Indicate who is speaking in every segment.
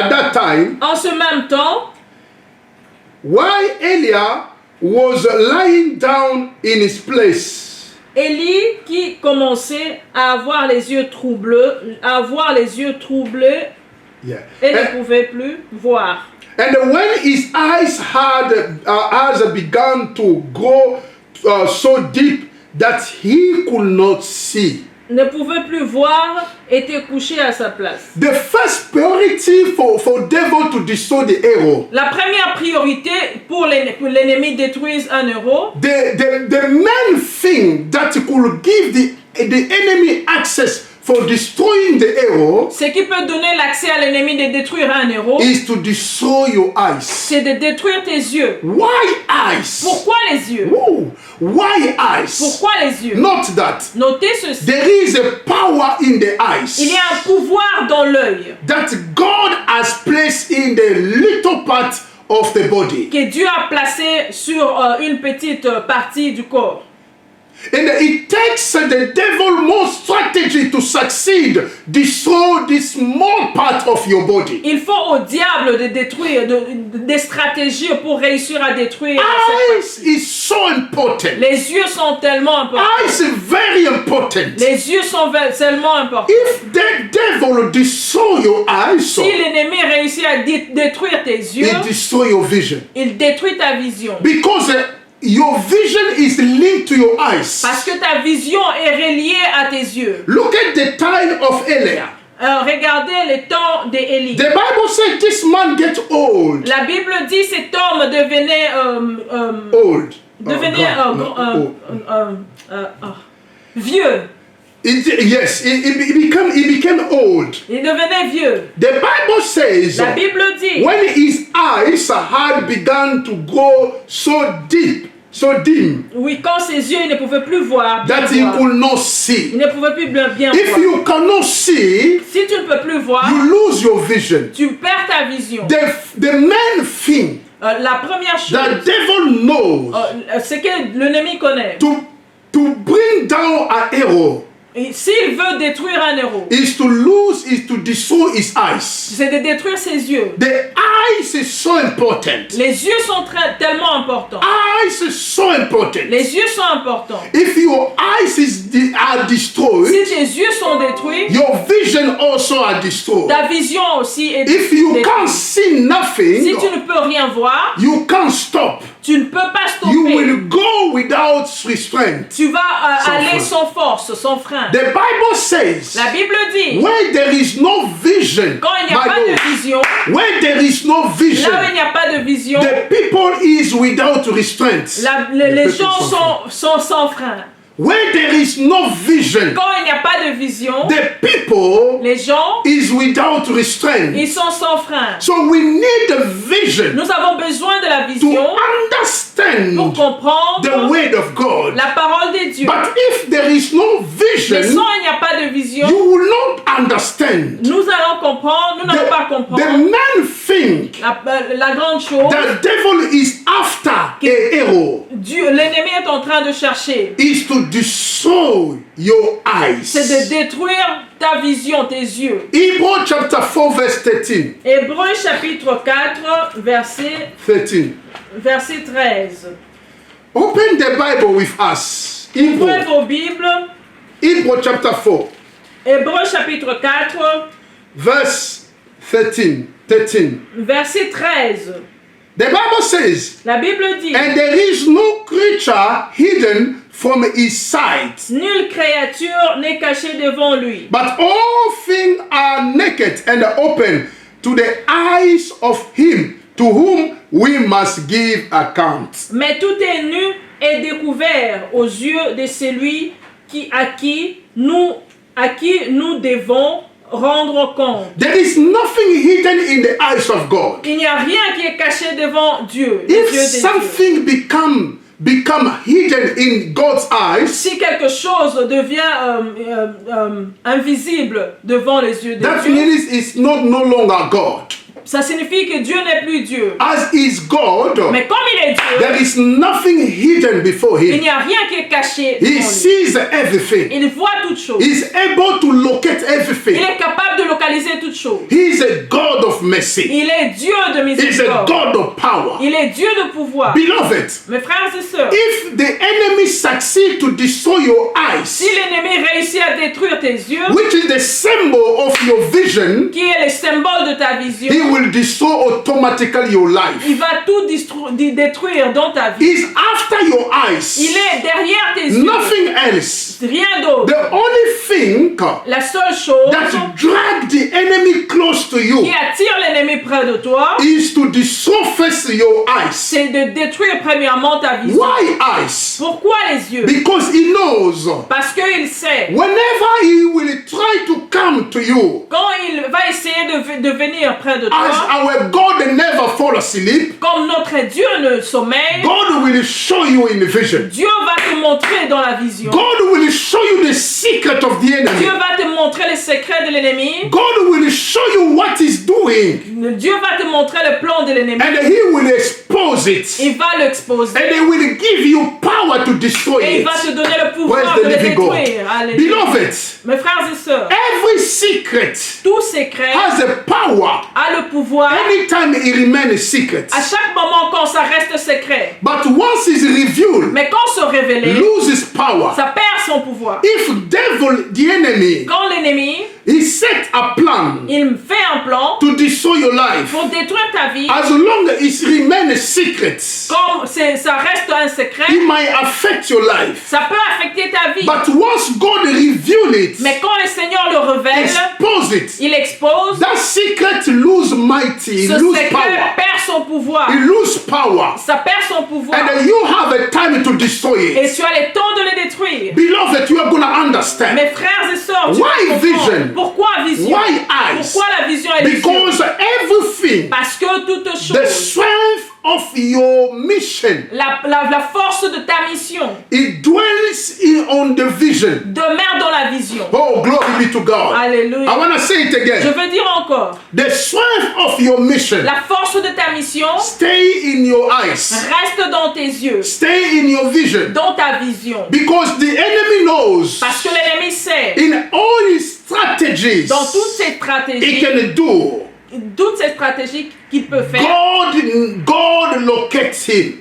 Speaker 1: at that time,
Speaker 2: En ce même temps,
Speaker 1: while Elijah was lying down in his place,
Speaker 2: Élie qui commençait à avoir les yeux troublés,
Speaker 1: yeah,
Speaker 2: et ne pouvait plus voir.
Speaker 1: and when his eyes had begun to go so deep that he could not see.
Speaker 2: Ne pouvait plus voir, était couché à sa place.
Speaker 1: The first priority for devil to destroy the arrow,
Speaker 2: La première priorité pour l'ennemi détruire un héros,
Speaker 1: the main thing that could give the enemy access for destroying the arrow
Speaker 2: ce qui peut donner l'accès à l'ennemi de détruire un héros,
Speaker 1: is to destroy your eyes.
Speaker 2: c'est de détruire tes yeux.
Speaker 1: Why eyes?
Speaker 2: Pourquoi les yeux?
Speaker 1: Ooh, why eyes?
Speaker 2: Pourquoi les yeux?
Speaker 1: Not that.
Speaker 2: Notez ceci.
Speaker 1: There is a power in the eyes
Speaker 2: Il y a un pouvoir dans l'œil
Speaker 1: that God has placed in the little part of the body.
Speaker 2: que Dieu a placé sur une petite partie du corps.
Speaker 1: And it takes the devil more strategy to succeed, destroy this small part of your body.
Speaker 2: Il faut au diable de détruire des stratégies pour réussir à détruire cette
Speaker 1: Eyes
Speaker 2: partie.
Speaker 1: is so important.
Speaker 2: Les yeux sont tellement importants.
Speaker 1: Eyes is very important.
Speaker 2: Les yeux sont tellement importants.
Speaker 1: If the devil destroy your eyes,
Speaker 2: Si l'ennemi réussit à détruire tes yeux,
Speaker 1: it destroy your vision.
Speaker 2: il détruit ta vision.
Speaker 1: Because your vision is linked to your eyes.
Speaker 2: Parce que ta vision est reliée à tes yeux.
Speaker 1: Look at the time of Elijah.
Speaker 2: Regardez les temps d'Élie.
Speaker 1: The Bible said this man get old.
Speaker 2: La Bible dit cet homme devenait
Speaker 1: Old.
Speaker 2: vieux.
Speaker 1: Yes, he became old.
Speaker 2: Il devenait vieux.
Speaker 1: The Bible says
Speaker 2: La Bible dit
Speaker 1: when his eyes had begun to go so deep, so dim,
Speaker 2: oui, quand ses yeux il ne pouvait plus voir, bien
Speaker 1: that he
Speaker 2: voir.
Speaker 1: could not see.
Speaker 2: Il ne pouvait plus bien
Speaker 1: If
Speaker 2: voir.
Speaker 1: you cannot see,
Speaker 2: Si tu ne peux plus voir,
Speaker 1: you lose your vision.
Speaker 2: tu perds ta vision.
Speaker 1: The main thing
Speaker 2: La première chose,
Speaker 1: that devil knows
Speaker 2: c'est que l'ennemi connaît.
Speaker 1: to bring down an arrow
Speaker 2: Et s'il veut détruire un héros,
Speaker 1: is to destroy his eyes.
Speaker 2: c'est de détruire ses yeux.
Speaker 1: The eyes is so important.
Speaker 2: Les yeux sont tellement importants.
Speaker 1: Eyes is so important.
Speaker 2: Les yeux sont importants.
Speaker 1: If your eyes are destroyed,
Speaker 2: Si tes yeux sont détruits,
Speaker 1: your vision also are destroyed.
Speaker 2: ta vision aussi est
Speaker 1: If you
Speaker 2: détruite.
Speaker 1: can't see nothing,
Speaker 2: Si tu ne peux rien voir,
Speaker 1: you can't stop.
Speaker 2: tu ne peux pas
Speaker 1: You
Speaker 2: stopper.
Speaker 1: will go without restraint.
Speaker 2: Tu vas
Speaker 1: Sans
Speaker 2: aller
Speaker 1: frein.
Speaker 2: sans force, sans frein.
Speaker 1: The Bible says,
Speaker 2: La Bible dit,
Speaker 1: where there is no vision,
Speaker 2: quand il n'y a
Speaker 1: my
Speaker 2: pas
Speaker 1: Lord,
Speaker 2: de vision,
Speaker 1: where there is no vision,
Speaker 2: là où il n'y a pas de vision,
Speaker 1: the people is without restraint.
Speaker 2: les gens sont sans frein.
Speaker 1: Where there is no vision,
Speaker 2: Quand il n'y a pas de vision,
Speaker 1: the people
Speaker 2: les gens,
Speaker 1: is without restraint.
Speaker 2: ils sont sans frein.
Speaker 1: So we need a vision
Speaker 2: Nous avons besoin de la
Speaker 1: to
Speaker 2: vision pour
Speaker 1: understand the
Speaker 2: comprendre
Speaker 1: word of God.
Speaker 2: la parole de Dieu.
Speaker 1: But if there is no
Speaker 2: Mais
Speaker 1: vision,
Speaker 2: sans il n'y a pas de vision,
Speaker 1: you will not understand.
Speaker 2: nous allons comprendre, nous n'allons pas
Speaker 1: The
Speaker 2: comprendre.
Speaker 1: main thing
Speaker 2: La grande chose,
Speaker 1: the devil is after a hero
Speaker 2: l'ennemi est en train de chercher,
Speaker 1: is to destroy your
Speaker 2: c'est
Speaker 1: eyes.
Speaker 2: de détruire ta vision, tes yeux.
Speaker 1: Hebrew chapter 4 verse 13.
Speaker 2: Hébreux chapitre 4, verset 13.
Speaker 1: Open the Bible with us.
Speaker 2: Ouvrez
Speaker 1: Hebrew,
Speaker 2: vos Bibles.
Speaker 1: Hebrew chapter 4
Speaker 2: Hébreux chapitre 4,
Speaker 1: verse 13.
Speaker 2: verset 13.
Speaker 1: The Bible says,
Speaker 2: La Bible dit,
Speaker 1: and there is no creature hidden from his sight,
Speaker 2: nulle créature n'est cachée devant lui.
Speaker 1: but all things are naked and open to the eyes of him to whom we must give account.
Speaker 2: Mais tout est nu et découvert aux yeux de celui à qui nous devons rendre compte.
Speaker 1: There is nothing hidden in the eyes of God.
Speaker 2: Il n'y a rien qui est caché devant Dieu, les yeux
Speaker 1: If
Speaker 2: des yeux.
Speaker 1: something become hidden in God's eyes,
Speaker 2: Si quelque chose devient invisible devant les yeux de
Speaker 1: that
Speaker 2: Dieu,
Speaker 1: means it's no longer God.
Speaker 2: Ça signifie que Dieu n'est plus Dieu.
Speaker 1: As is God,
Speaker 2: Mais comme il est Dieu,
Speaker 1: there is nothing hidden before
Speaker 2: il
Speaker 1: him.
Speaker 2: n'y a rien qui est caché
Speaker 1: He
Speaker 2: devant lui.
Speaker 1: sees everything.
Speaker 2: Il voit toutes choses.
Speaker 1: He's able to locate
Speaker 2: Il
Speaker 1: everything.
Speaker 2: est capable de localiser toutes choses.
Speaker 1: He is a God of mercy.
Speaker 2: Il est Dieu de
Speaker 1: He is a
Speaker 2: miséricorde.
Speaker 1: God of power.
Speaker 2: Il est Dieu de pouvoir.
Speaker 1: Beloved,
Speaker 2: Mes frères et sœurs,
Speaker 1: if the enemy succeed to destroy your eyes,
Speaker 2: si l'ennemi réussit à détruire tes yeux,
Speaker 1: which is the symbol of your vision,
Speaker 2: qui est le symbole de ta vision,
Speaker 1: he will destroy automatically your life.
Speaker 2: il va tout détruire dans ta vie.
Speaker 1: He's after your
Speaker 2: Il
Speaker 1: eyes.
Speaker 2: est derrière tes yeux.
Speaker 1: Nothing else.
Speaker 2: Rien d'autre.
Speaker 1: The only thing
Speaker 2: La seule chose
Speaker 1: that drag the enemy close to you
Speaker 2: qui attire l'ennemi près de toi,
Speaker 1: is to dissurface your eyes.
Speaker 2: c'est de détruire premièrement ta vision.
Speaker 1: Why eyes?
Speaker 2: Pourquoi les yeux?
Speaker 1: Because he knows
Speaker 2: Parce qu'il sait,
Speaker 1: whenever he will try to come to you,
Speaker 2: quand il va essayer de venir près de
Speaker 1: as
Speaker 2: toi,
Speaker 1: our God never fall asleep,
Speaker 2: comme notre Dieu ne sommeille,
Speaker 1: God will show you in vision.
Speaker 2: Dieu va te montrer dans la vision.
Speaker 1: God will show you the secret of the
Speaker 2: Dieu
Speaker 1: enemy.
Speaker 2: va te montrer les secrets de l'ennemi.
Speaker 1: God will show you what he's doing,
Speaker 2: Dieu va te montrer le plan de l'ennemi.
Speaker 1: and he will expose it,
Speaker 2: Il va l'exposer.
Speaker 1: and he will give you power to destroy
Speaker 2: Et il
Speaker 1: it.
Speaker 2: va te donner le pouvoir
Speaker 1: Where's
Speaker 2: de
Speaker 1: the
Speaker 2: le
Speaker 1: living God?
Speaker 2: détruire. Alléluia.
Speaker 1: Beloved,
Speaker 2: Mes frères et sœurs,
Speaker 1: every secret
Speaker 2: tout secret
Speaker 1: has a power
Speaker 2: a le pouvoir
Speaker 1: anytime it remains a secret.
Speaker 2: à chaque moment quand ça reste secret.
Speaker 1: But once it's revealed,
Speaker 2: Mais quand c'est révélé,
Speaker 1: loses power.
Speaker 2: ça perd son pouvoir.
Speaker 1: If devil, the enemy,
Speaker 2: Quand l'ennemi,
Speaker 1: he set a plan
Speaker 2: il fait un plan
Speaker 1: to destroy your life,
Speaker 2: pour détruire ta vie,
Speaker 1: as long as it remains a secret,
Speaker 2: comme ça reste un secret,
Speaker 1: it might affect your life.
Speaker 2: ça peut affecter ta vie.
Speaker 1: But once God reveals it,
Speaker 2: Mais quand le Seigneur le révèle,
Speaker 1: expose it,
Speaker 2: il expose,
Speaker 1: that secret lose mighty, it
Speaker 2: ce
Speaker 1: lose
Speaker 2: secret
Speaker 1: power.
Speaker 2: perd son pouvoir.
Speaker 1: It lose power.
Speaker 2: Ça perd son pouvoir.
Speaker 1: And then you have a time to destroy
Speaker 2: Et
Speaker 1: it.
Speaker 2: tu as le temps de le détruire.
Speaker 1: Beloved, you are going to understand.
Speaker 2: Mes frères et sœurs, tu
Speaker 1: Why
Speaker 2: vas comprendre.
Speaker 1: vision?
Speaker 2: Pourquoi vision?
Speaker 1: Why eyes?
Speaker 2: Pourquoi la vision est les yeux?
Speaker 1: Because everything,
Speaker 2: Parce que toute
Speaker 1: the
Speaker 2: chose,
Speaker 1: strength of your mission,
Speaker 2: la force de ta mission
Speaker 1: it dwells on the vision.
Speaker 2: demeure dans la vision.
Speaker 1: Oh, glory be to God.
Speaker 2: Alléluia.
Speaker 1: I want to say it
Speaker 2: Je
Speaker 1: again.
Speaker 2: veux dire encore,
Speaker 1: The strength of your mission,
Speaker 2: la force de ta mission
Speaker 1: stay in your eyes,
Speaker 2: reste dans tes yeux,
Speaker 1: stay in your vision.
Speaker 2: dans ta vision.
Speaker 1: Because the enemy knows
Speaker 2: Parce que l'ennemi sait,
Speaker 1: in all his strategies,
Speaker 2: dans toutes ces
Speaker 1: he
Speaker 2: stratégies,
Speaker 1: can do.
Speaker 2: qu'il peut faire,
Speaker 1: God locates him.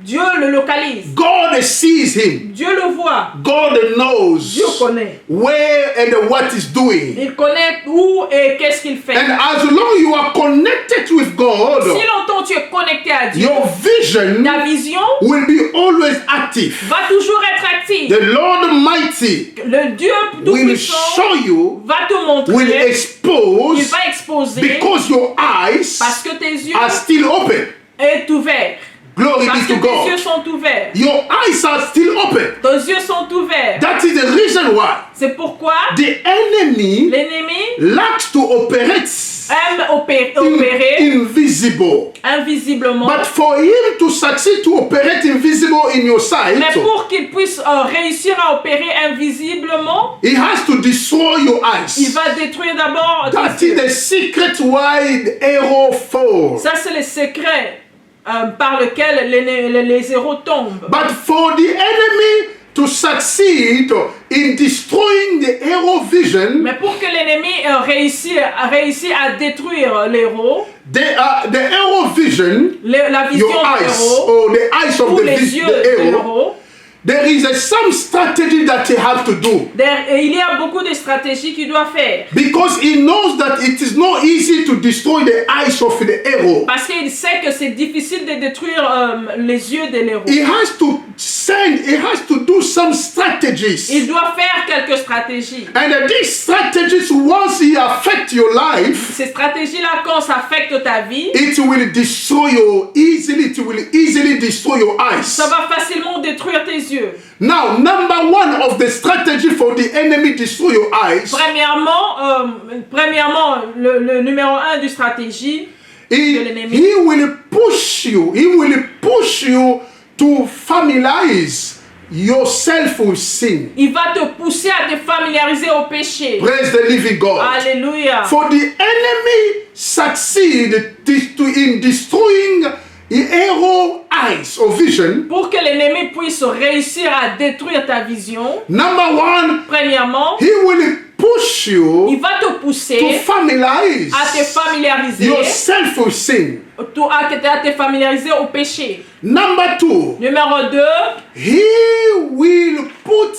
Speaker 2: Dieu le localise.
Speaker 1: God sees him.
Speaker 2: Dieu le voit.
Speaker 1: God knows
Speaker 2: Dieu connaît.
Speaker 1: where and what he's doing.
Speaker 2: Il connaît où et qu'est-ce qu'il fait.
Speaker 1: And as long you are connected with God,
Speaker 2: Si longtemps tu es connecté à Dieu,
Speaker 1: your vision
Speaker 2: ta vision
Speaker 1: will be always active.
Speaker 2: va toujours être active.
Speaker 1: The Lord Almighty
Speaker 2: Le Dieu
Speaker 1: will
Speaker 2: Tout-Puissant
Speaker 1: show you,
Speaker 2: va te
Speaker 1: will
Speaker 2: montrer, il
Speaker 1: expose,
Speaker 2: va exposer
Speaker 1: because your eyes
Speaker 2: parce que tes yeux
Speaker 1: are still open.
Speaker 2: sont ouverts.
Speaker 1: Glory
Speaker 2: Parce
Speaker 1: be
Speaker 2: que
Speaker 1: to
Speaker 2: tes yeux
Speaker 1: God.
Speaker 2: sont ouverts.
Speaker 1: Your eyes are still open.
Speaker 2: Tes yeux sont ouverts.
Speaker 1: That is the reason why
Speaker 2: C'est pourquoi
Speaker 1: the enemy
Speaker 2: l'ennemi
Speaker 1: likes to operate
Speaker 2: aime opérer
Speaker 1: invisible.
Speaker 2: invisiblement.
Speaker 1: But for him to succeed to operate invisible in your sight,
Speaker 2: Mais pour qu'il puisse réussir à opérer invisiblement,
Speaker 1: he has to destroy your
Speaker 2: il
Speaker 1: eyes.
Speaker 2: va détruire d'abord
Speaker 1: That
Speaker 2: tes
Speaker 1: is
Speaker 2: yeux.
Speaker 1: the secret why the arrow falls.
Speaker 2: Ça, c'est le secret par lequel les héros tombent.
Speaker 1: But for the enemy to succeed in destroying the arrow vision,
Speaker 2: Mais pour que l'ennemi réussisse à détruire l'héros,
Speaker 1: the arrow vision,
Speaker 2: la vision
Speaker 1: your
Speaker 2: du
Speaker 1: eyes,
Speaker 2: héros,
Speaker 1: or the eyes of
Speaker 2: ou
Speaker 1: the,
Speaker 2: les yeux
Speaker 1: the
Speaker 2: de
Speaker 1: arrow,
Speaker 2: l'héros,
Speaker 1: there is some strategy that he have to do.
Speaker 2: il y a beaucoup de stratégies qu'il doit faire.
Speaker 1: Because he knows that it is not easy to destroy the eyes of the arrow.
Speaker 2: Parce qu'il sait que c'est difficile de détruire les yeux de l'héros.
Speaker 1: He has to do some strategies.
Speaker 2: Il doit faire quelques stratégies.
Speaker 1: And these strategies, once he affect your life,
Speaker 2: Ces stratégies-là, quand ça affecte ta vie,
Speaker 1: it will destroy you easily. It will easily destroy your eyes.
Speaker 2: ça va facilement détruire tes yeux.
Speaker 1: Now, number one of the strategy for the enemy destroy your eyes,
Speaker 2: Premièrement, le numéro 1 du stratégie de l'ennemi,
Speaker 1: he will push you. He will push you to familiarize yourself with sin.
Speaker 2: Il va te pousser à te familiariser au péché.
Speaker 1: Praise the living God.
Speaker 2: Alléluia.
Speaker 1: For the enemy succeed in destroying the arrow eyes or vision.
Speaker 2: Pour que l'ennemi puisse réussir à détruire ta vision,
Speaker 1: Number one,
Speaker 2: premièrement,
Speaker 1: he will push
Speaker 2: il
Speaker 1: you
Speaker 2: va te
Speaker 1: to
Speaker 2: pousser
Speaker 1: familiarize
Speaker 2: à te familiariser,
Speaker 1: yourself with sin.
Speaker 2: à te familiariser au péché.
Speaker 1: Number two,
Speaker 2: Numéro 2,
Speaker 1: he will put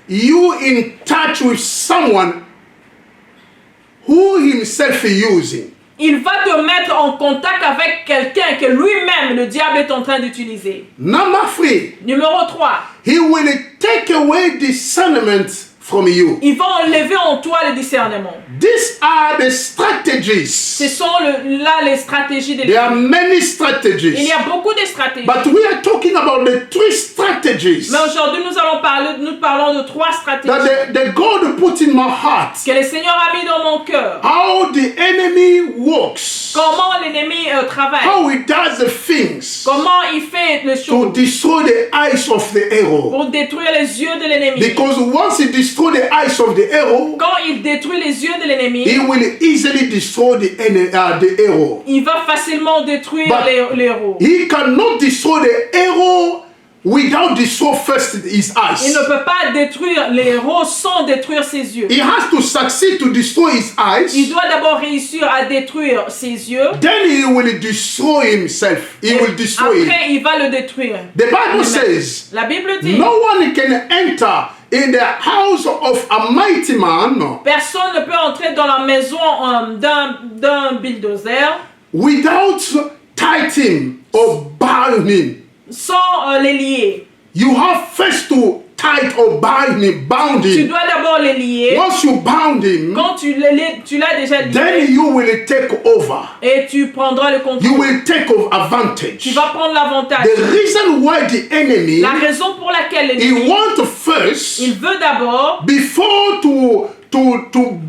Speaker 1: you in touch with someone who himself is using.
Speaker 2: il va te mettre en contact avec quelqu'un que lui-même, le diable, est en train d'utiliser.
Speaker 1: Number three,
Speaker 2: Numéro 3,
Speaker 1: he will take away discernment from you.
Speaker 2: il va enlever en toi le discernement.
Speaker 1: These are the
Speaker 2: Ce
Speaker 1: strategies.
Speaker 2: sont là les stratégies de
Speaker 1: There are
Speaker 2: l'ennemi.
Speaker 1: many
Speaker 2: Il
Speaker 1: strategies.
Speaker 2: y a beaucoup de stratégies.
Speaker 1: But we are talking about the three strategies
Speaker 2: Mais aujourd'hui, nous parlons de 3 stratégies
Speaker 1: that the God put in my heart.
Speaker 2: que le Seigneur a mis dans mon cœur.
Speaker 1: How the enemy works.
Speaker 2: Comment l'ennemi travaille.
Speaker 1: How he does the things
Speaker 2: Comment il fait les
Speaker 1: to
Speaker 2: choses
Speaker 1: destroy the eyes of the arrow.
Speaker 2: pour détruire les yeux de l'ennemi.
Speaker 1: Because once he destroys the eyes of the arrow,
Speaker 2: Quand il détruit les yeux de l'ennemi,
Speaker 1: he will easily destroy the arrow.
Speaker 2: il va facilement détruire
Speaker 1: But
Speaker 2: les héros.
Speaker 1: he cannot destroy the arrow without destroy first his
Speaker 2: Il
Speaker 1: eyes.
Speaker 2: ne peut pas détruire les héros sans détruire ses yeux.
Speaker 1: He has to succeed to destroy his
Speaker 2: Il
Speaker 1: eyes.
Speaker 2: doit d'abord réussir à détruire ses yeux.
Speaker 1: Then he will destroy himself. He will destroy him.
Speaker 2: Après, il va le détruire.
Speaker 1: The Bible says,
Speaker 2: La Bible dit,
Speaker 1: no one can enter in the house of a mighty man
Speaker 2: personne ne peut entrer dans la maison d'un bulldozer
Speaker 1: without tight him or bind him.
Speaker 2: sans les lier.
Speaker 1: You have first to tight or bound
Speaker 2: Tu
Speaker 1: him.
Speaker 2: dois d'abord les lier.
Speaker 1: Once you bound him,
Speaker 2: Quand tu l'as déjà lié,
Speaker 1: then you will take over.
Speaker 2: et tu prendras le
Speaker 1: You
Speaker 2: contrôle.
Speaker 1: will take advantage.
Speaker 2: Tu vas prendre l'avantage.
Speaker 1: The reason why the enemy,
Speaker 2: La raison pour laquelle
Speaker 1: he
Speaker 2: l'ennemi,
Speaker 1: wants first,
Speaker 2: il veut d'abord,
Speaker 1: before to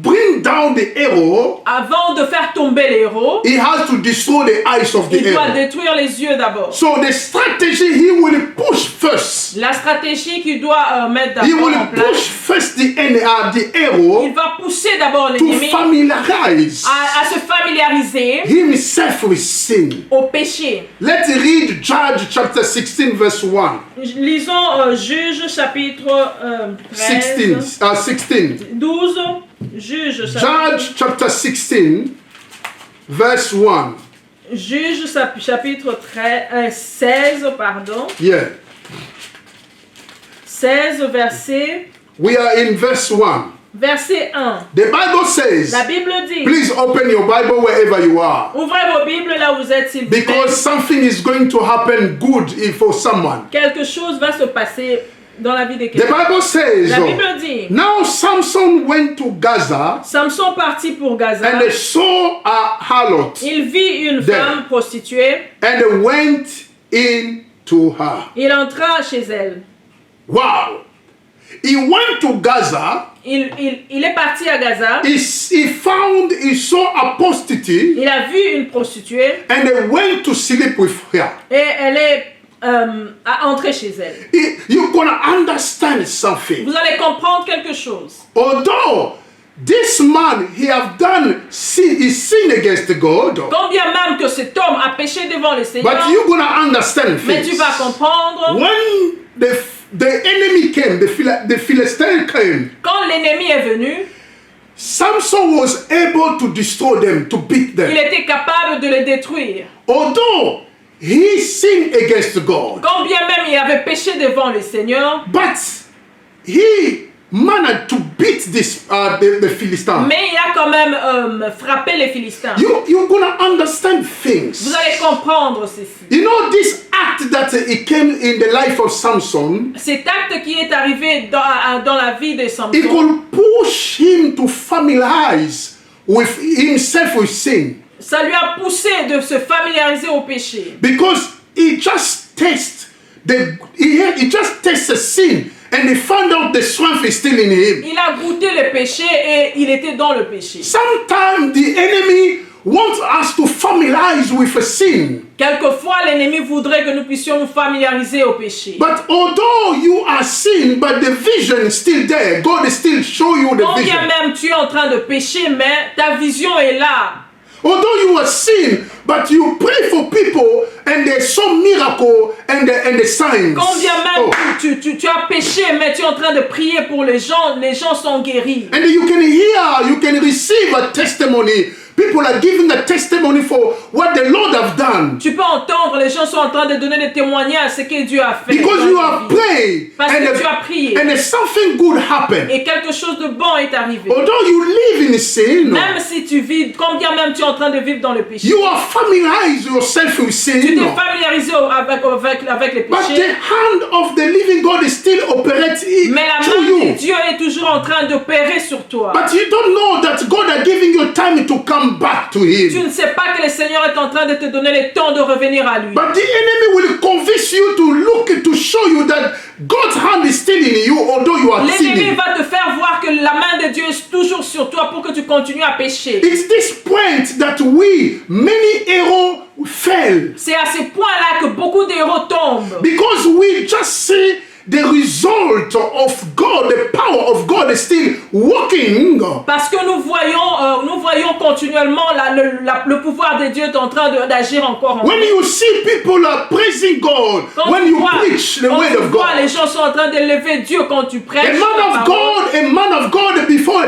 Speaker 1: bring down the arrow,
Speaker 2: avant de faire tomber les héros,
Speaker 1: he has to destroy the eyes of the
Speaker 2: il doit
Speaker 1: arrow.
Speaker 2: détruire les yeux d'abord.
Speaker 1: So the strategy he will push first.
Speaker 2: La stratégie qu'il doit mettre
Speaker 1: He
Speaker 2: d'abord
Speaker 1: will
Speaker 2: en place,
Speaker 1: push first the arrow
Speaker 2: il va pousser d'abord
Speaker 1: to
Speaker 2: l'ennemi
Speaker 1: familiarize
Speaker 2: à se familiariser
Speaker 1: himself with sin.
Speaker 2: au péché.
Speaker 1: Let's read Judge chapter 16 verse 1.
Speaker 2: Lisons Juge chapitre 13,
Speaker 1: 16.
Speaker 2: 12, Juge
Speaker 1: Judge chapter 16 verse 1.
Speaker 2: Juge chapitre 16, pardon.
Speaker 1: Yeah.
Speaker 2: 16 verset,
Speaker 1: We are in verse 1.
Speaker 2: verset 1.
Speaker 1: The Bible says,
Speaker 2: La Bible dit,
Speaker 1: please open your Bible wherever you are.
Speaker 2: ouvrez vos Bibles là où vous êtes, s'il vous plaît.
Speaker 1: Because something is going to happen good for someone.
Speaker 2: Quelque chose va se passer dans la vie de
Speaker 1: The
Speaker 2: quelqu'un.
Speaker 1: Bible says,
Speaker 2: La Bible dit,
Speaker 1: now Samson went to Gaza
Speaker 2: Samson partit pour Gaza.
Speaker 1: and saw a harlot
Speaker 2: Il vit une
Speaker 1: There.
Speaker 2: femme prostituée.
Speaker 1: and went in to her.
Speaker 2: Il entra chez elle.
Speaker 1: Wow. He went to Gaza.
Speaker 2: Il est parti à Gaza.
Speaker 1: He saw a prostitute
Speaker 2: Il a vu une prostituée
Speaker 1: and he went to sleep with her.
Speaker 2: et elle est entrée chez elle.
Speaker 1: You're gonna understand something.
Speaker 2: Vous allez comprendre quelque chose.
Speaker 1: Although this man he have done he sinned against God,
Speaker 2: Quand bien même que cet homme a péché devant le Seigneur,
Speaker 1: but you're gonna understand
Speaker 2: mais
Speaker 1: things.
Speaker 2: tu vas comprendre,
Speaker 1: When the enemy came, the Philistine came,
Speaker 2: quand l'ennemi est venu,
Speaker 1: Samson was able to destroy them, to beat
Speaker 2: il
Speaker 1: them.
Speaker 2: était capable de les détruire.
Speaker 1: Although he sinned against God,
Speaker 2: Quand bien même il avait péché devant le Seigneur,
Speaker 1: but he managed to beat the Philistine.
Speaker 2: mais il a quand même frappé les Philistins.
Speaker 1: You're gonna understand things.
Speaker 2: Vous allez comprendre ceci.
Speaker 1: You know this act that it came in the life of Samson,
Speaker 2: Cet acte qui est arrivé dans la vie de
Speaker 1: it
Speaker 2: Samson,
Speaker 1: could push him to familiarize with himself with sin,
Speaker 2: ça lui a poussé de se familiariser au péché.
Speaker 1: because he just tastes the sin and he found out the strength is still in him.
Speaker 2: Il a goûté le péché et il était dans le péché.
Speaker 1: Sometimes the enemy wants us to familiarize with a sin.
Speaker 2: Quelquefois, l'ennemi voudrait que nous puissions nous familiariser au péché.
Speaker 1: But although you are sin, but the vision is still there. God is still show you the
Speaker 2: Quand bien
Speaker 1: vision.
Speaker 2: même tu es en train de pécher, mais ta vision est là.
Speaker 1: Although you are sin, but you pray for people and there's some miracle and the signs.
Speaker 2: Quand bien même
Speaker 1: Oh.
Speaker 2: tu as péché, mais tu es en train de prier pour les gens sont guéris.
Speaker 1: And you can hear, you can receive a testimony. People are giving a testimony for what the Lord have done.
Speaker 2: Tu peux entendre, les gens sont en train de donner des témoignages ce que Dieu a fait.
Speaker 1: Because
Speaker 2: dans
Speaker 1: you
Speaker 2: ta
Speaker 1: have
Speaker 2: vie.
Speaker 1: prayed
Speaker 2: Parce
Speaker 1: and,
Speaker 2: que tu as prié.
Speaker 1: and something good happened.
Speaker 2: Et quelque chose de bon est arrivé.
Speaker 1: Although you live in sin,
Speaker 2: Même si tu vis, quand bien même tu es en train de vivre dans le péché,
Speaker 1: you are familiarized yourself with
Speaker 2: tu
Speaker 1: sin.
Speaker 2: t'es familiarisé avec les
Speaker 1: But
Speaker 2: péchés.
Speaker 1: the hand of the living God is still operating
Speaker 2: Mais la
Speaker 1: through
Speaker 2: main de
Speaker 1: you.
Speaker 2: Dieu est toujours en train d'opérer sur toi.
Speaker 1: But you don't know that God are giving you time to come back to Him.
Speaker 2: Tu ne sais pas que le Seigneur est en train de te donner le temps de revenir à lui.
Speaker 1: But the enemy will convince you to look to show you that God's hand is still in you, although you are
Speaker 2: L'ennemi
Speaker 1: sinning.
Speaker 2: va te faire voir que la main de Dieu est toujours sur toi pour que tu continues à pécher.
Speaker 1: It's this point that many heroes fail.
Speaker 2: C'est à ce point-là que beaucoup d'héros tombent.
Speaker 1: Because we just see the result of God, the power of God is still working.
Speaker 2: Parce que nous voyons continuellement le pouvoir de Dieu est en train d'agir encore.
Speaker 1: When you see people are praising God,
Speaker 2: Quand
Speaker 1: when
Speaker 2: tu
Speaker 1: you
Speaker 2: vois-
Speaker 1: preach the
Speaker 2: quand
Speaker 1: word
Speaker 2: tu
Speaker 1: of
Speaker 2: vois,
Speaker 1: God,
Speaker 2: les gens sont en train d'élever Dieu quand tu prêches.
Speaker 1: a man of God before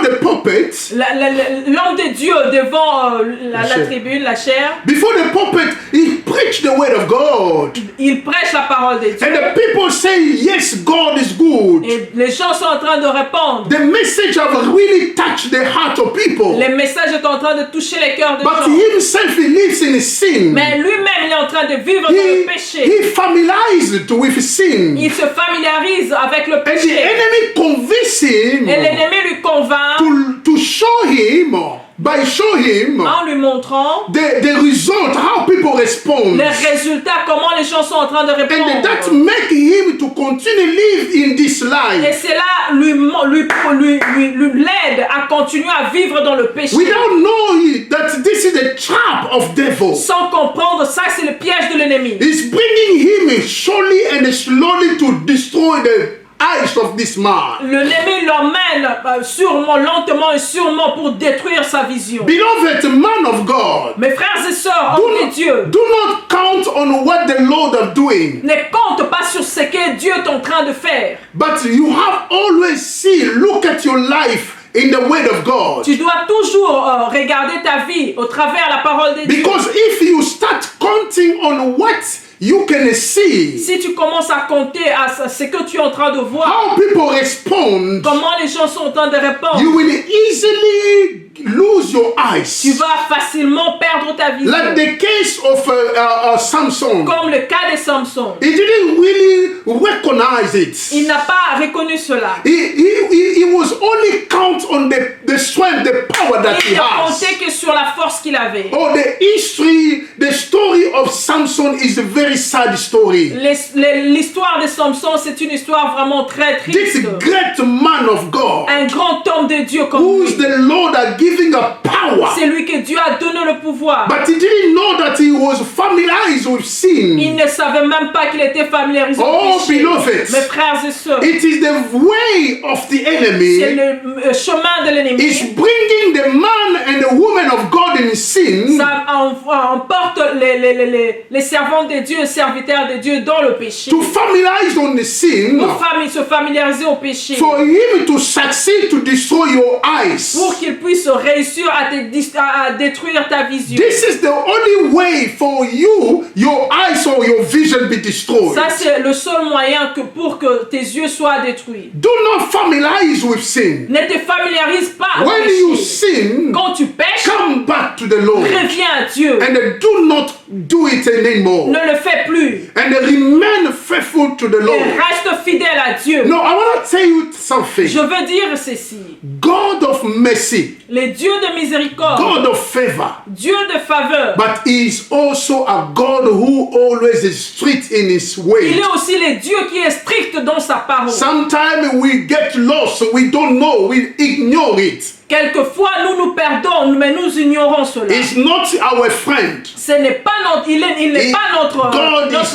Speaker 1: the pulpit,
Speaker 2: L'homme de Dieu devant la
Speaker 1: chair.
Speaker 2: tribune, la chair,
Speaker 1: before the pulpit, he preached the word of God.
Speaker 2: il prêche la parole de Dieu.
Speaker 1: And the people say, yes, God is good.
Speaker 2: Et les gens sont en train de répondre.
Speaker 1: The message have really touched the heart of people.
Speaker 2: Les messages sont en train de toucher les cœurs des
Speaker 1: But
Speaker 2: gens.
Speaker 1: himself, he lives in sin.
Speaker 2: Mais lui-même, il est en train de vivre dans le péché.
Speaker 1: He familiarized with sin.
Speaker 2: Il se familiarise avec le
Speaker 1: And the
Speaker 2: péché.
Speaker 1: enemy convinced him
Speaker 2: Et l'ennemi lui convainc
Speaker 1: to show him, by show him,
Speaker 2: en lui montrant
Speaker 1: the result, how people respond.
Speaker 2: les résultats, comment les gens sont en train de
Speaker 1: And that
Speaker 2: répondre.
Speaker 1: make him to continue live in this
Speaker 2: Et
Speaker 1: life
Speaker 2: cela l'aide à continuer à vivre dans le péché.
Speaker 1: without knowing that this is the trap of devil.
Speaker 2: Sans comprendre, ça c'est le piège de l'ennemi.
Speaker 1: It's bringing him surely and slowly to destroy the eyes of this man.
Speaker 2: L'ennemi l'emmène sûrement, lentement et sûrement pour détruire sa vision.
Speaker 1: Beloved man of God,
Speaker 2: Mes frères et sœurs, hommes de Dieu,
Speaker 1: do not count on what the Lord is doing,
Speaker 2: ne compte pas sur ce que Dieu est en train de faire.
Speaker 1: but you have always seen, look at your life in the word of God.
Speaker 2: Tu dois toujours regarder ta vie au travers la parole de Dieu.
Speaker 1: Because if you start counting on what you can see,
Speaker 2: Si tu commences à compter à ce que tu es en train de voir,
Speaker 1: how people respond,
Speaker 2: comment les gens sont en train de répondre,
Speaker 1: you will easily lose your eyes.
Speaker 2: tu vas facilement perdre ta vision.
Speaker 1: Like the case of Samson.
Speaker 2: Comme le cas de Samson.
Speaker 1: He didn't really recognize it.
Speaker 2: Il n'a pas reconnu cela.
Speaker 1: He was only count on the strength, the power that
Speaker 2: Il
Speaker 1: he
Speaker 2: ne
Speaker 1: has.
Speaker 2: comptait que sur la force qu'il avait.
Speaker 1: Oh, the story of Samson is a very sad story.
Speaker 2: L'histoire de Samson, c'est une histoire vraiment très
Speaker 1: This
Speaker 2: triste.
Speaker 1: great man of God,
Speaker 2: Un grand homme de Dieu comme
Speaker 1: who's
Speaker 2: lui.
Speaker 1: the Lord are giving a power,
Speaker 2: C'est lui que Dieu a donné le pouvoir.
Speaker 1: but he didn't know that he was familiarized with
Speaker 2: Il
Speaker 1: sin.
Speaker 2: ne savait même pas qu'il était familiarisé au
Speaker 1: Oh,
Speaker 2: péché.
Speaker 1: beloved,
Speaker 2: Mes frères et sœurs,
Speaker 1: it is the way of the
Speaker 2: c'est
Speaker 1: enemy.
Speaker 2: le chemin de
Speaker 1: Is
Speaker 2: l'ennemi.
Speaker 1: bringing the man and the woman of God in sin
Speaker 2: Ça emporte les servants de Dieu, les serviteurs de Dieu dans le péché.
Speaker 1: to familiarize on the sin
Speaker 2: Pour se familiariser au péché.
Speaker 1: for him to succeed to destroy your eyes.
Speaker 2: Pour qu'il puisse réussir à détruire ta vision.
Speaker 1: This is the only way for you, your eyes or your vision be destroyed.
Speaker 2: Ça, c'est le seul moyen pour que tes yeux soient détruits.
Speaker 1: Do not familiarize with sin.
Speaker 2: Ne te familiarise pas au
Speaker 1: When you
Speaker 2: péché.
Speaker 1: sin,
Speaker 2: Quand tu pêches,
Speaker 1: come back to the Lord
Speaker 2: reviens à Dieu.
Speaker 1: and do not do it anymore.
Speaker 2: Ne le fais plus.
Speaker 1: And remain faithful to the
Speaker 2: Et
Speaker 1: Lord.
Speaker 2: reste fidèle à Dieu.
Speaker 1: No, I want to tell you something.
Speaker 2: Je veux dire ceci.
Speaker 1: God of mercy,
Speaker 2: Le Dieu de miséricorde,
Speaker 1: God of favor,
Speaker 2: Dieu de faveur,
Speaker 1: but He is also a God who always is strict in his
Speaker 2: Il
Speaker 1: way.
Speaker 2: est aussi le Dieu qui est strict dans sa parole.
Speaker 1: Sometimes we get lost, we don't know, we ignore it.
Speaker 2: Quelquefois, nous nous perdons, mais nous ignorons cela.
Speaker 1: It's not our friend.
Speaker 2: Ce n'est pas notre, il n'est pas notre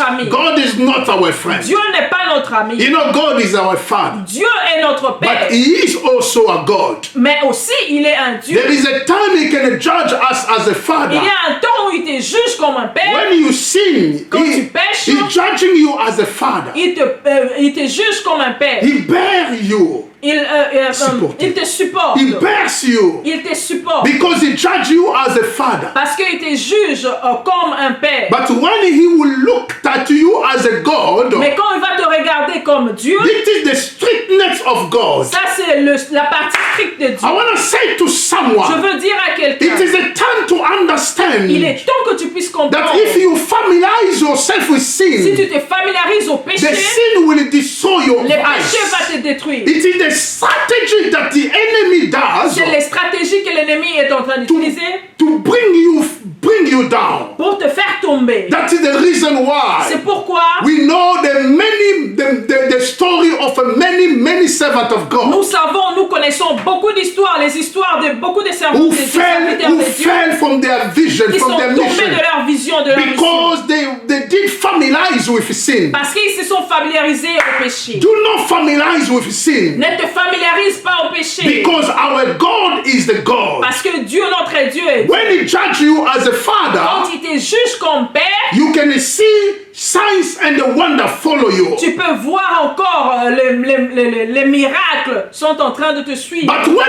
Speaker 2: ami.
Speaker 1: God is not our friend.
Speaker 2: Dieu n'est pas notre ami.
Speaker 1: You know, God is our Father.
Speaker 2: Dieu est notre Père.
Speaker 1: But he is also a God.
Speaker 2: Mais aussi, il est un Dieu.
Speaker 1: There is a time he can judge us as a
Speaker 2: Il
Speaker 1: father.
Speaker 2: y a un temps où il te juge comme un père.
Speaker 1: When you sin,
Speaker 2: Quand tu pêches,
Speaker 1: he's judging you as a father.
Speaker 2: il te juge comme un père.
Speaker 1: He bears you.
Speaker 2: Il te supporte.
Speaker 1: He bears you.
Speaker 2: Il te supporte.
Speaker 1: Because he judges you as a father.
Speaker 2: Parce qu'il te juge comme un père.
Speaker 1: But when he will look at you as a God,
Speaker 2: Mais quand il va te regarder comme Dieu,
Speaker 1: it is the strictness of God.
Speaker 2: ça c'est la partie stricte de Dieu.
Speaker 1: I want to say to
Speaker 2: Je
Speaker 1: someone,
Speaker 2: veux dire à quelqu'un,
Speaker 1: it is a time to understand
Speaker 2: il est temps que tu puisses comprendre.
Speaker 1: that if you familiarize yourself with
Speaker 2: Si
Speaker 1: sin,
Speaker 2: tu te familiarises au péché,
Speaker 1: the sin will destroy your
Speaker 2: le péché va
Speaker 1: life.
Speaker 2: te détruire.
Speaker 1: It is the strategy that the enemy does
Speaker 2: C'est les stratégies que l'ennemi est en train d'utiliser
Speaker 1: to bring you down.
Speaker 2: pour te faire tomber.
Speaker 1: That is the reason why
Speaker 2: C'est pourquoi
Speaker 1: we know the story of many servants of God
Speaker 2: nous connaissons beaucoup d'histoires, les histoires de beaucoup de serviteurs
Speaker 1: who
Speaker 2: de Dieu
Speaker 1: fell from their vision,
Speaker 2: qui sont
Speaker 1: from their
Speaker 2: tombés de
Speaker 1: mission,
Speaker 2: leur vision, de leur mission.
Speaker 1: because they did familiarize with sin.
Speaker 2: Parce qu'ils se sont familiarisés au péché.
Speaker 1: Do not familiarize with sin,
Speaker 2: Ne te familiarise pas au péché.
Speaker 1: because our God is the God.
Speaker 2: Parce que Dieu, notre Dieu,
Speaker 1: When he judges you as a father,
Speaker 2: quand il te juge comme père,
Speaker 1: you can see signs and the wonder follow you.
Speaker 2: tu peux voir encore les miracles sont en train de te suivre.
Speaker 1: But when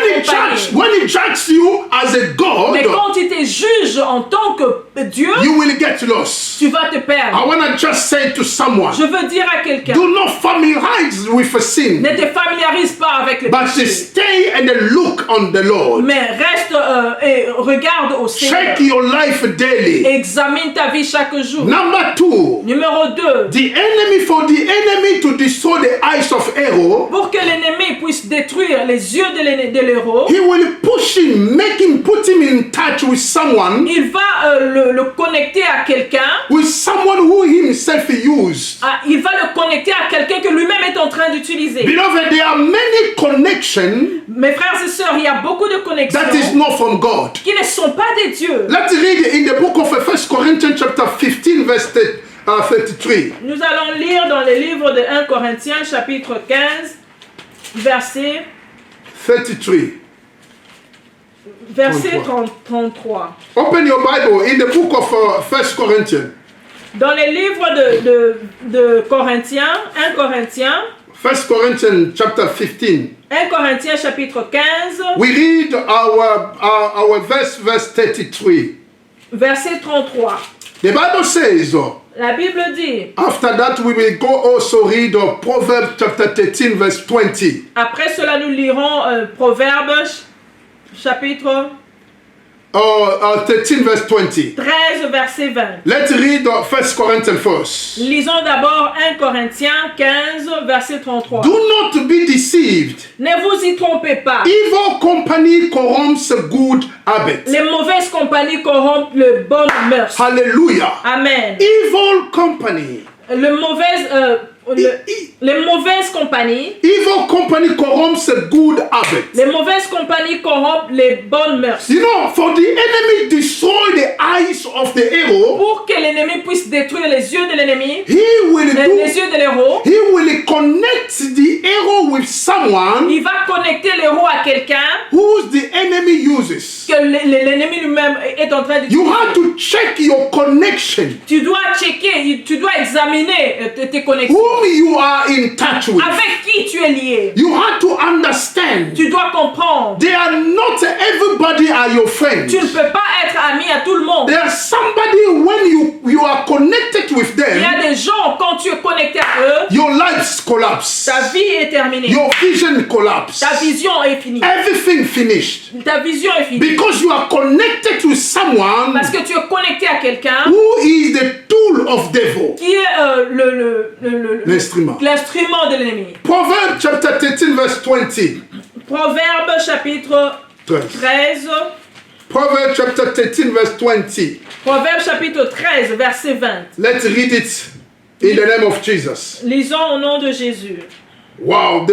Speaker 1: he judges you as a God,
Speaker 2: Mais quand il te juge en tant que Dieu,
Speaker 1: you will get lost.
Speaker 2: tu vas te
Speaker 1: I
Speaker 2: perdre.
Speaker 1: want to just say to someone,
Speaker 2: Je veux dire à quelqu'un,
Speaker 1: do not familiarize with a sin,
Speaker 2: ne te familiarise pas avec le
Speaker 1: but
Speaker 2: péché.
Speaker 1: stay and look on the Lord.
Speaker 2: Mais reste et regarde au Seigneur.
Speaker 1: Check your life daily.
Speaker 2: Examine ta vie chaque jour.
Speaker 1: Number 2,
Speaker 2: Numéro 2.
Speaker 1: for the enemy to destroy the eyes of Pharaoh,
Speaker 2: Pour que l'ennemi puisse détruire les yeux de l'héros,
Speaker 1: he will push him, put him in touch with someone,
Speaker 2: il va le connecter à quelqu'un.
Speaker 1: who himself used.
Speaker 2: Il va le connecter à quelqu'un que lui-même est en train d'utiliser.
Speaker 1: Beloved, there are many connections
Speaker 2: Mes frères et sœurs, il y a beaucoup de connexions
Speaker 1: that is not from God.
Speaker 2: qui ne sont pas des dieux.
Speaker 1: Let's read in the book of 1 Corinthians chapter 15 verse 33.
Speaker 2: Nous allons lire dans le livre de 1 Corinthiens chapitre 15 verset 33.
Speaker 1: Open your Bible in the book of 1 Corinthians.
Speaker 2: Dans le livre de Corinthiens, 1 Corinthiens,
Speaker 1: 1 Corinthians chapter 15.
Speaker 2: 1 Corinthiens chapitre 15,
Speaker 1: We read our verse 33.
Speaker 2: verset 33.
Speaker 1: The Bible says,
Speaker 2: La Bible dit,
Speaker 1: after that we will go also read Proverbs chapter 13 verse 20.
Speaker 2: après cela nous lirons Proverbes chapitre
Speaker 1: 13 verse 20.
Speaker 2: 13 verset 20.
Speaker 1: Let's read 1 Corinthians first.
Speaker 2: Lisons d'abord 1 Corinthiens 15 verset 33.
Speaker 1: Do not be deceived.
Speaker 2: Ne vous y trompez pas.
Speaker 1: Evil company corrupts good habit.
Speaker 2: Les mauvaises compagnies corrompent le bon mœurs.
Speaker 1: Hallelujah.
Speaker 2: Amen.
Speaker 1: Evil company.
Speaker 2: Les mauvaises compagnies,
Speaker 1: Evil company corrupts good habit.
Speaker 2: les mauvaises compagnies corrompent les bonnes mœurs.
Speaker 1: You know, for the enemy destroy the eyes of the hero,
Speaker 2: Pour que l'ennemi puisse détruire les yeux de l'ennemi,
Speaker 1: he will
Speaker 2: les yeux de l'héros,
Speaker 1: he will connect the hero with someone
Speaker 2: il va connecter l'héros à quelqu'un
Speaker 1: who the enemy uses.
Speaker 2: que l'ennemi lui-même est en train
Speaker 1: You
Speaker 2: d'utiliser.
Speaker 1: have to check your connection.
Speaker 2: Tu dois checker, tu dois examiner tes connexions.
Speaker 1: Whom you are in touch with.
Speaker 2: Avec qui tu es lié.
Speaker 1: You have to understand.
Speaker 2: Tu dois comprendre.
Speaker 1: They are not everybody are your friends.
Speaker 2: Tu ne peux pas être ami à tout le monde.
Speaker 1: There's somebody when you are connected with
Speaker 2: Il y
Speaker 1: them,
Speaker 2: a des gens, quand tu es connecté à eux,
Speaker 1: your lives collapse.
Speaker 2: ta vie est terminée.
Speaker 1: Your vision collapse.
Speaker 2: Ta vision est finie.
Speaker 1: Everything finished.
Speaker 2: Ta vision est finie.
Speaker 1: Because you are connected to someone
Speaker 2: Parce que tu es connecté à quelqu'un
Speaker 1: who is the tool of devil.
Speaker 2: qui est
Speaker 1: L'instrument.
Speaker 2: l'instrument de l'ennemi.
Speaker 1: Proverbs chapter 13 verse 20.
Speaker 2: Proverbe chapitre 13,
Speaker 1: Proverbs chapter 13 verse 20.
Speaker 2: Proverbe chapitre 13, verset 20.
Speaker 1: Let's read it in the name of Jesus.
Speaker 2: Lisons au nom de Jésus.
Speaker 1: Wow.